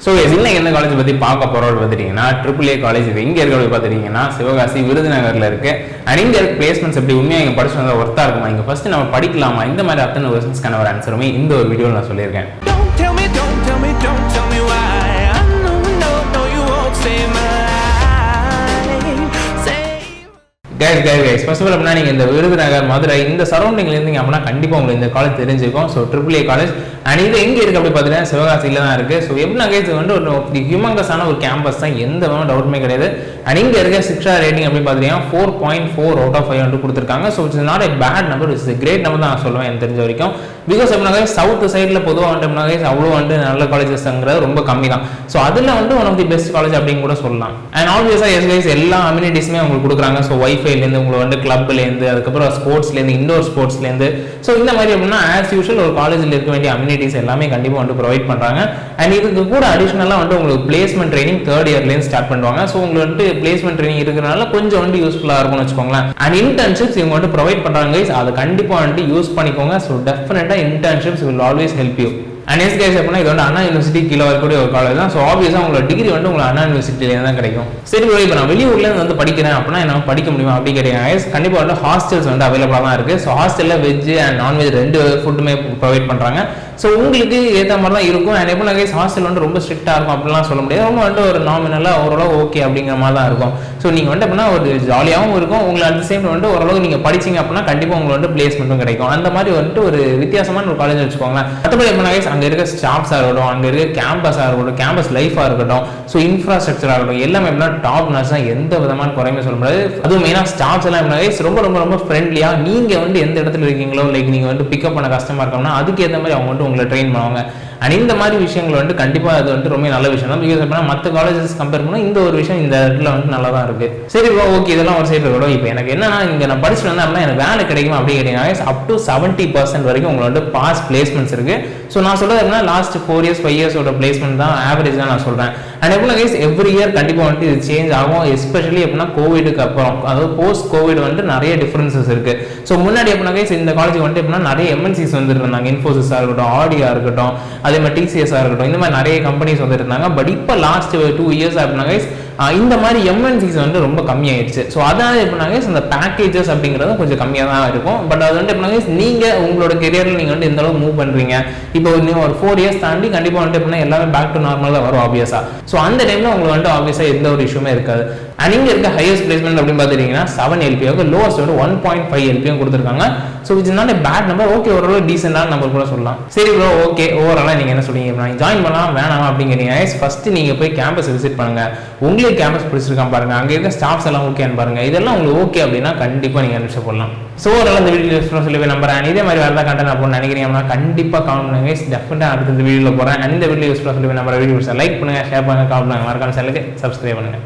So இன்னைக்கு எந்த college பற்றி பார்க்க போகிறோம் பார்த்துட்டிங்கன்னா AAA காலேஜ். இது எங்கே இருக்க பார்த்துட்டிங்கன்னா சிவகாசி விருதுநகரில் இருக்குது. அண்ட் இங்கே இருக்க பிளேஸ்மெண்ட்ஸ் எப்படி உண்மையாக இங்கே படிச்சு வந்தால் ஒர்த்தாக இருக்குமா, இங்கே ஃபஸ்ட்டு நம்ம படிக்கலாமா, இந்த மாதிரி அத்தனை கொஸ்டின்ஸ்க்கான ஒரு ஆன்சருமே இந்த ஒரு வீடியோவில் நான் சொல்லியிருக்கேன். கைஸ் ஃபர்ஸ்ட் ஆஃப் ஆல் அப்படின்னா நீங்கள் இந்த விருதுநகர் மதுரை இந்த சரௌண்டிங்ல இருந்தீங்க அப்படின்னா கண்டிப்பாக உங்களுக்கு இந்த காலேஜ் தெரிஞ்சிருக்கும். ஸோ AAA காலேஜ் அண்ட் இது எங்கே இருக்குது அப்படி பார்த்தீங்கன்னா சிவகாசியில் தான் இருக்குது. ஸோ எப்படின்னா கைஸ் வந்து ஒரு ஹியூமங்கஸான ஒரு கேம்பஸ் தான், எந்த டவுட்டுமே கிடையாது. அண்ட் இங்கே இருக்க சிக்ஷா ரேட்டிங் அப்படின்னு பார்த்தீங்கன்னா 4.4 out of 5 கொடுத்துருக்காங்க. So it's not a bad number, it's great number தான் நான் சொல்லுவேன் எனக்கு தெரிஞ்ச வரைக்கும். பிகாஸ் எப்படின்னா சவுத் சைடில் பொதுவாக வந்துட்டோம்னா அவ்வளோ வந்து நல்ல காலேஜஸ்ங்கிறது ரொம்ப கம்மி தான். ஸோ அதில் வந்து one of the best college அப்படின்னு கூட சொல்லலாம். அண்ட் ஆல்வேஸாக கைஸ் எல்லா அம்யூனிட்டிஸுமே உங்களுக்கு கொடுக்குறாங்க. ஸோ வைஃபைலேருந்து உங்களுக்கு வந்து கிளப்லேருந்து, அதுக்கப்புறம் ஸ்போர்ட்ஸ்லேருந்து, இண்டோர் ஸ்போர்ட்ஸ்லேருந்து, ஸோ இந்த மாதிரி அப்படின்னா ஆஸ் யூஷுவல் ஒரு காலேஜில் இருக்க வேண்டிய அம்யூனிட்டிஸ் எல்லாமே கண்டிப்பாக வந்து ப்ரொவைட் பண்ணுறாங்க. அண்ட் இதுக்கு கூட அடிஷனலாக வந்து உங்களுக்கு பிளேஸ்மெண்ட் ட்ரைனிங் 3rd இயர்லேருந்து ஸ்டார்ட் பண்ணுவாங்க. ஸோ உங்களுக்கு வந்து பிளேஸ்மெண்ட் ட்ரைனிங் இருக்கிறனால கொஞ்சம் வந்து யூஸ்ஃபுல்லாக இருக்கும்னு வச்சுக்கோங்களேன். அண்ட் இன்டர்ன்ஷிப்ஸ் இவங்க வந்து ப்ரொவைட் பண்ணுறாங்க கைஸ், அதை கண்டிப்பாக வந்து யூஸ் பண்ணிக்கோங்க. ஸோ டெஃபினட்டாக internships will always help you. And S guys அப்படின்னா இது வந்து அண்ணா யூனிவர்சிட்டி கீழே வரக்கூடிய ஒரு காலேஜ் தான். ஸோ ஆப்வியஸாக உங்களோட டிகிரி வந்து உங்களுக்கு அண்ணா யூனிவர்சிட்டியில தான் கிடைக்கும். சரி ப்ரோ, இப்போ நான் வெளியூர்லேருந்து வந்து படிக்கிறேன் அப்படின்னா என்ன படிக்க முடியுமா அப்படி கேட்டீங்க. கண்டிப்பாக வந்து ஹாஸ்டல்ஸ் வந்து அவைலபிளாக தான் இருக்குது. ஸோ ஹாஸ்டலில் வெஜ் அண்ட் நான்வெஜ் 2 ஃபுட்டுமே ப்ரொவைட் பண்ணுறாங்க. ஸோ உங்களுக்கு ஏற்ற மாதிரி தான் இருக்கும். அண்ட் எப்படின்னா கைஸ் ஹாஸ்டல் வந்து ரொம்ப ஸ்ட்ரிக்டாக இருக்கும் அப்படிலாம் சொல்ல முடியாது. ரொம்ப வந்து ஒரு நாமினலாக ஓரளவு ஓகே அப்படிங்கிற மாதிரி தான் இருக்கும். ஸோ நீங்கள் வந்து அப்படின்னா ஒரு ஜாலியாகவும் இருக்கும் உங்களுக்கு, அட் சேம் வந்து ஓரளவு நீங்கள் படிச்சிங்க அப்படின்னா கண்டிப்பாக உங்களுக்கு வந்து பிளேஸ்மெண்ட்டும் கிடைக்கும். அந்த மாதிரி வந்துட்டு ஒரு வித்தியாசமான ஒரு காலேஜ் வச்சுக்கோங்களேன். மற்றபடி எப்படின்னா கைஸ் அங்கே இருக்க ஸ்டாஃப்ஸாக இருக்கட்டும், அங்கே இருக்க கேம்பஸாக இருக்கட்டும், கேம்பஸ் லைஃபாக இருக்கட்டும், ஸோ இன்ஃப்ராஸ்ட்ரக்சராக இருக்கட்டும், எல்லாமே எப்படின்னா டாப் நாட்ச் தான், எந்த விதமான குறையுமே சொல்ல முடியாது. அதுவும் மெயினாக ஸ்டாஃப்ஸ் எல்லாம் எப்படின்னா ரொம்ப ரொம்ப ரொம்ப ஃப்ரெண்ட்லியாக, நீங்கள் வந்து எந்த இடத்துல இருக்கீங்களோ லைக் நீங்கள் வந்து பிக்கப் பண்ண கஷ்டமாக இருக்கணும்னா அதுக்கேற்ற மாதிரி அவங்க வந்து உங்களை ட்ரெயின் பண்ணுவாங்க. அண்ட் இந்த மாதிரி விஷயங்கள் வந்து கண்டிப்பாக அது வந்து ரொம்ப நல்ல விஷயம் தான். பிகாஸ் அப்படின்னா மற்ற காலேஜஸ் கம்பேர் பண்ணால் இந்த ஒரு விஷயம் இந்த இடத்துல வந்து நல்லா தான் இருக்குது. சரி ஓகே, இதெல்லாம் ஒரு சைடு இருக்கட்டும். இப்போ எனக்கு என்னன்னா இங்கே நான் படிச்சுட்டு வந்தேன் அப்படின்னா எனக்கு வேலை கிடைக்கும் அப்படி கேட்டீங்கன்னா அப் டு 70% வரைக்கும் உங்களை வந்து பாஸ் பிளேஸ்மெண்ட்ஸ் இருக்குது. ஸோ நான் சொல்கிறது அப்படின்னா லாஸ்ட் 4 years 5 years பிளேஸ்மெண்ட் தான் ஆவரேஜ் தான் நான் சொல்கிறேன். அண்ட் எப்படின்னா கைஸ் எவ்ரி இயர் கண்டிப்பாக வந்துட்டு இது சேஞ்ச் ஆகும். எஸ்பெஷலி எப்படின்னா கோவிடுக்கு அப்புறம், அதாவது போஸ்ட் கோவிட் வந்துட்டு நிறைய டிஃபரன்சஸ் இருக்குது. ஸோ முன்னாடி எப்படின்னா கைஸ் இந்த காலேஜ் வந்துட்டு எப்படின்னா நிறைய எம்என்சிஸ் வந்துட்டு இருந்தாங்க. இன்ஃபோசிஸாக இருக்கட்டும், ஆடியாக இருக்கட்டும், அதே மாதிரி டிசிஎஸ்ஸாக இருக்கட்டும், இந்த மாதிரி நிறைய கம்பெனிஸ் வந்துட்டு இருந்தாங்க. பட் இப்போ லாஸ்ட் 2 years அப்படின்னா கைஸ் இந்த மாதிரி எம்என்சிஸ் வந்து ரொம்ப கம்மியாயிடுச்சு. ஸோ அதாவது எப்படின்னா இந்த பேக்கேஜஸ் அப்படிங்கிறது கொஞ்சம் கம்மியாக தான் இருக்கும். பட் அது வந்து எப்படின்னா நீங்கள் உங்களோட கெரியரில் நீங்கள் வந்து எந்த அளவுக்கு மூவ் பண்ணுறீங்க, இப்போ நீங்கள் ஒரு 4 years தாண்டி கண்டிப்பாக வந்துட்டு எப்படின்னா எல்லாமே பேக் டு நார்மல் தான் வரும் ஆப்வியஸாக. ஸோ அந்த டைமில் உங்களுக்கு வந்து ஆப்வியஸாக எந்த ஒரு இஷ்யூமே இருக்காது. அண்ட் இங்கே இருக்க ஹையஸ்ட் பிளேஸ்மெண்ட் அப்படின்னு பார்த்துட்டீங்கன்னா 7 LPA, லோவஸ்ட் வந்து 1.5 LPA கொடுத்துருக்காங்க. So it's not a bad number. Okay, ஓரளவு டீசெண்டான நம்பர் கூட சொல்லலாம். சரி ப்ரோ, ஓகே ஓவராலாக நீங்கள் என்ன சொல்றீங்க, நான் ஜாயின் பண்ணலாம் வேணாம் அப்படிங்கிறீங்க. ஃபர்ஸ்ட் நீங்கள் போய் கேம்பஸ் விசிட் பண்ணுங்க. உங்களுக்கு கேம்பஸ் பிடிச்சிருக்கான் பாருங்க, அங்கே இருக்க ஸ்டாஃப்ஸ் எல்லாம் ஓகேன்னு பாருங்க. இதெல்லாம் உங்களுக்கு ஓகே அப்படின்னா கண்டிப்பாக நீங்கள் அனுப்பிச்சு போடலாம். ஸோ ஓவரால் இந்த வீடியோ யூஸ்ஃபுல்லாக சொல்லி நம்புறேன். இதே மாதிரி வேறு கண்டென்ட் அப்படின்னு நினைக்கிறீங்கன்னா கண்டிப்பாக கமெண்ட் பண்ணுங்க. டெஃபினட்டாக அடுத்த வீடியோவில் போகிறேன். அந்த வீடியோ யூஸ்ஃபுல்லாக சொல்லி நம்புற வீடியோஸை லைக் பண்ணுங்க, ஷேர் பண்ணுங்க, கமெண்ட் பண்ணுங்க, மறக்காம சேனலுக்கு சப்ஸ்கிரைப் பண்ணுங்க.